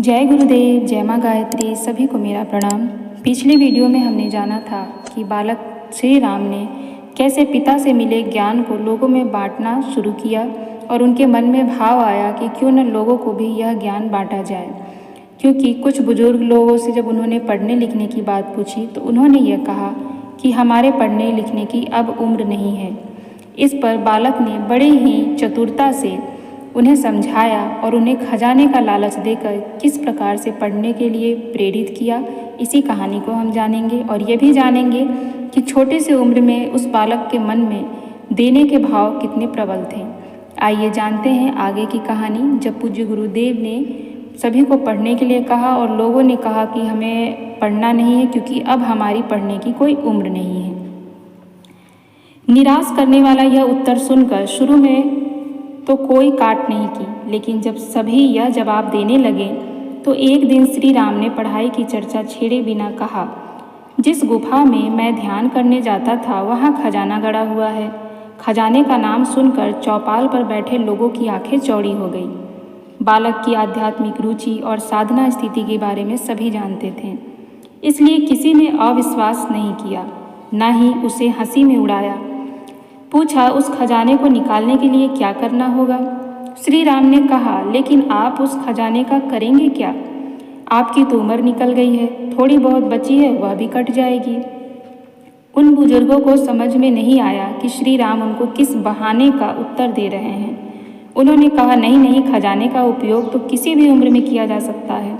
जय गुरुदेव, जय माँ गायत्री। सभी को मेरा प्रणाम। पिछले वीडियो में हमने जाना था कि बालक श्री राम ने कैसे पिता से मिले ज्ञान को लोगों में बांटना शुरू किया और उनके मन में भाव आया कि क्यों न लोगों को भी यह ज्ञान बांटा जाए। क्योंकि कुछ बुजुर्ग लोगों से जब उन्होंने पढ़ने लिखने की बात पूछी तो उन्होंने यह कहा कि हमारे पढ़ने लिखने की अब उम्र नहीं है। इस पर बालक ने बड़े ही चतुरता से उन्हें समझाया और उन्हें खजाने का लालच देकर किस प्रकार से पढ़ने के लिए प्रेरित किया। इसी कहानी को हम जानेंगे और ये भी जानेंगे कि छोटी सी उम्र में उस बालक के मन में देने के भाव कितने प्रबल थे। आइए जानते हैं आगे की कहानी। जब पूज्य गुरुदेव ने सभी को पढ़ने के लिए कहा और लोगों ने कहा कि हमें पढ़ना नहीं है क्योंकि अब हमारी पढ़ने की कोई उम्र नहीं है। निराश करने वाला यह उत्तर सुनकर शुरू में तो कोई काट नहीं की, लेकिन जब सभी यह जवाब देने लगे तो एक दिन श्री राम ने पढ़ाई की चर्चा छेड़े बिना कहा, जिस गुफा में मैं ध्यान करने जाता था वहाँ खजाना गड़ा हुआ है। खजाने का नाम सुनकर चौपाल पर बैठे लोगों की आंखें चौड़ी हो गई। बालक की आध्यात्मिक रुचि और साधना स्थिति के बारे में सभी जानते थे, इसलिए किसी ने अविश्वास नहीं किया, न ही उसे हंसी में उड़ाया। पूछा, उस खजाने को निकालने के लिए क्या करना होगा? श्री राम ने कहा, लेकिन आप उस खजाने का करेंगे क्या? आपकी तो उम्र निकल गई है, थोड़ी बहुत बची है वह भी कट जाएगी। उन बुजुर्गों को समझ में नहीं आया कि श्री राम उनको किस बहाने का उत्तर दे रहे हैं। उन्होंने कहा, नहीं नहीं, खजाने का उपयोग तो किसी भी उम्र में किया जा सकता है।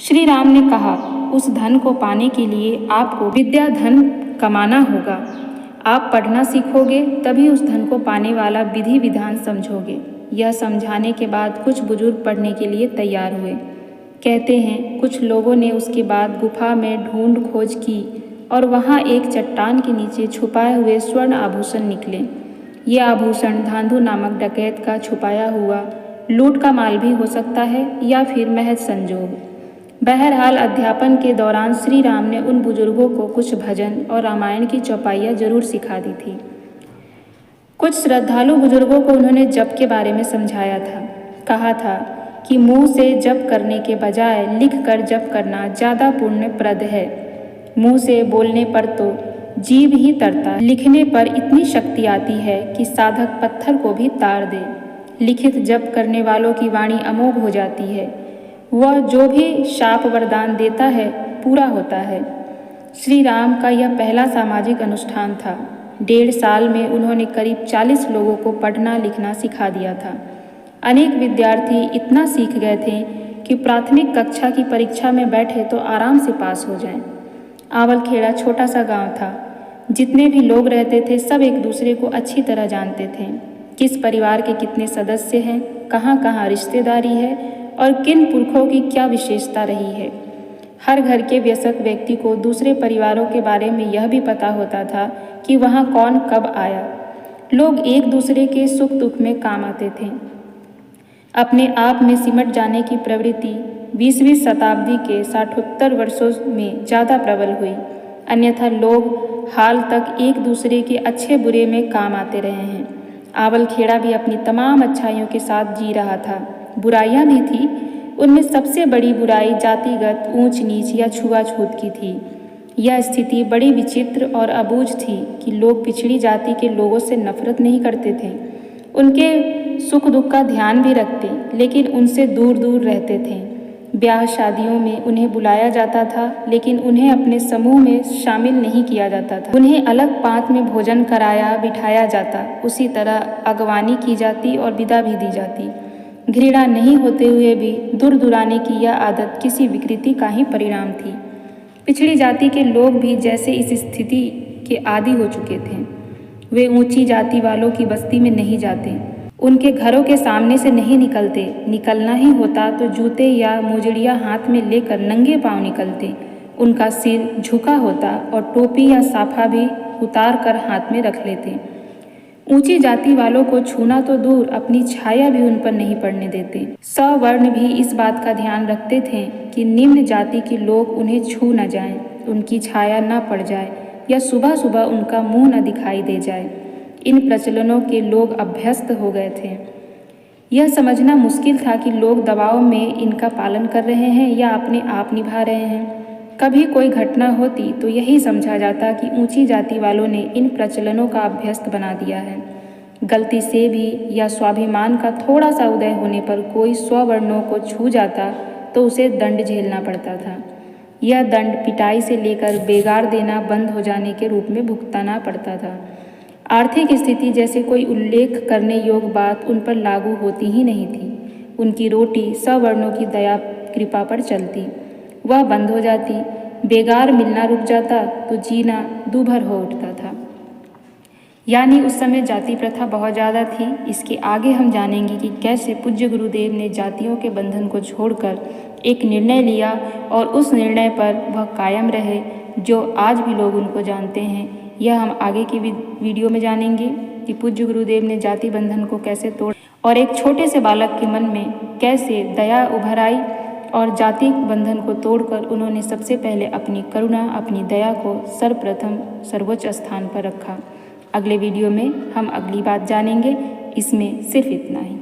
श्री राम ने कहा, उस धन को पाने के लिए आपको विद्या धन कमाना होगा। आप पढ़ना सीखोगे तभी उस धन को पाने वाला विधि विधान समझोगे। यह समझाने के बाद कुछ बुजुर्ग पढ़ने के लिए तैयार हुए। कहते हैं कुछ लोगों ने उसके बाद गुफा में ढूंढ खोज की और वहाँ एक चट्टान के नीचे छुपाए हुए स्वर्ण आभूषण निकले। ये आभूषण धांधु नामक डकैत का छुपाया हुआ लूट का माल भी हो सकता है या फिर महज संजोग। बहरहाल अध्यापन के दौरान श्री राम ने उन बुजुर्गों को कुछ भजन और रामायण की चौपाइयाँ जरूर सिखा दी थी। कुछ श्रद्धालु बुजुर्गों को उन्होंने जप के बारे में समझाया था। कहा था कि मुंह से जप करने के बजाय लिख कर जप करना ज़्यादा पुण्यप्रद है। मुंह से बोलने पर तो जीभ ही तरता है, लिखने पर इतनी शक्ति आती है कि साधक पत्थर को भी तार दे। लिखित जप करने वालों की वाणी अमोघ हो जाती है। वह जो भी शाप वरदान देता है पूरा होता है। श्री राम का यह पहला सामाजिक अनुष्ठान था। 1.5 साल में उन्होंने करीब 40 लोगों को पढ़ना लिखना सिखा दिया था। अनेक विद्यार्थी इतना सीख गए थे कि प्राथमिक कक्षा की परीक्षा में बैठे तो आराम से पास हो जाएं। आवलखेड़ा छोटा सा गांव था। जितने भी लोग रहते थे सब एक दूसरे को अच्छी तरह जानते थे। किस परिवार के कितने सदस्य हैं, कहाँ कहाँ रिश्तेदारी है और किन पुरखों की क्या विशेषता रही है। हर घर के वयस्क व्यक्ति को दूसरे परिवारों के बारे में यह भी पता होता था कि वहाँ कौन कब आया। लोग एक दूसरे के सुख दुख में काम आते थे। अपने आप में सिमट जाने की प्रवृत्ति 20वीं शताब्दी के 60-70 वर्षों में ज़्यादा प्रबल हुई। अन्यथा लोग हाल तक एक दूसरे के अच्छे बुरे में काम आते रहे हैं। आवलखेड़ा भी अपनी तमाम अच्छाइयों के साथ जी रहा था। बुराइयां भी थी। उनमें सबसे बड़ी बुराई जातिगत ऊंच नीच या छुआछूत की थी। यह स्थिति बड़ी विचित्र और अबूझ थी कि लोग पिछड़ी जाति के लोगों से नफरत नहीं करते थे, उनके सुख दुख का ध्यान भी रखते, लेकिन उनसे दूर दूर रहते थे। ब्याह शादियों में उन्हें बुलाया जाता था, लेकिन उन्हें अपने समूह में शामिल नहीं किया जाता था। उन्हें अलग पात में भोजन कराया बिठाया जाता, उसी तरह अगवानी की जाती और विदा भी दी जाती। घृणा नहीं होते हुए भी दूर-दुराने की यह आदत किसी विकृति का ही परिणाम थी। पिछड़ी जाति के लोग भी जैसे इस स्थिति के आदी हो चुके थे। वे ऊंची जाति वालों की बस्ती में नहीं जाते, उनके घरों के सामने से नहीं निकलते। निकलना ही होता तो जूते या मोजड़िया हाथ में लेकर नंगे पांव निकलते। उनका सिर झुका होता और टोपी या साफा भी उतार कर हाथ में रख लेते। ऊंची जाति वालों को छूना तो दूर, अपनी छाया भी उन पर नहीं पड़ने देते। सवर्ण भी इस बात का ध्यान रखते थे कि निम्न जाति के लोग उन्हें छू न जाएं, उनकी छाया न पड़ जाए या सुबह सुबह उनका मुंह न दिखाई दे जाए। इन प्रचलनों के लोग अभ्यस्त हो गए थे। यह समझना मुश्किल था कि लोग दबाव में इनका पालन कर रहे हैं या अपने आप निभा रहे हैं। कभी कोई घटना होती तो यही समझा जाता कि ऊंची जाति वालों ने इन प्रचलनों का अभ्यस्त बना दिया है। गलती से भी या स्वाभिमान का थोड़ा सा उदय होने पर कोई स्ववर्णों को छू जाता तो उसे दंड झेलना पड़ता था। यह दंड पिटाई से लेकर बेगार देना बंद हो जाने के रूप में भुगताना पड़ता था। आर्थिक स्थिति जैसे कोई उल्लेख करने योग्य बात उन पर लागू होती ही नहीं थी। उनकी रोटी सवर्णों की दया कृपा पर चलती, वह बंद हो जाती। बेगार मिलना रुक जाता तो जीना दूभर हो उठता था। यानी उस समय जाति प्रथा बहुत ज़्यादा थी। इसके आगे हम जानेंगे कि कैसे पूज्य गुरुदेव ने जातियों के बंधन को छोड़कर एक निर्णय लिया और उस निर्णय पर वह कायम रहे, जो आज भी लोग उनको जानते हैं। यह हम आगे की वीडियो में जानेंगे कि पूज्य गुरुदेव ने जाति बंधन को कैसे तोड़ा और एक छोटे से बालक के मन में कैसे दया उभर आई और जाति बंधन को तोड़कर उन्होंने सबसे पहले अपनी करुणा, अपनी दया को सर्वप्रथम सर्वोच्च स्थान पर रखा। अगले वीडियो में हम अगली बात जानेंगे। इसमें सिर्फ इतना ही।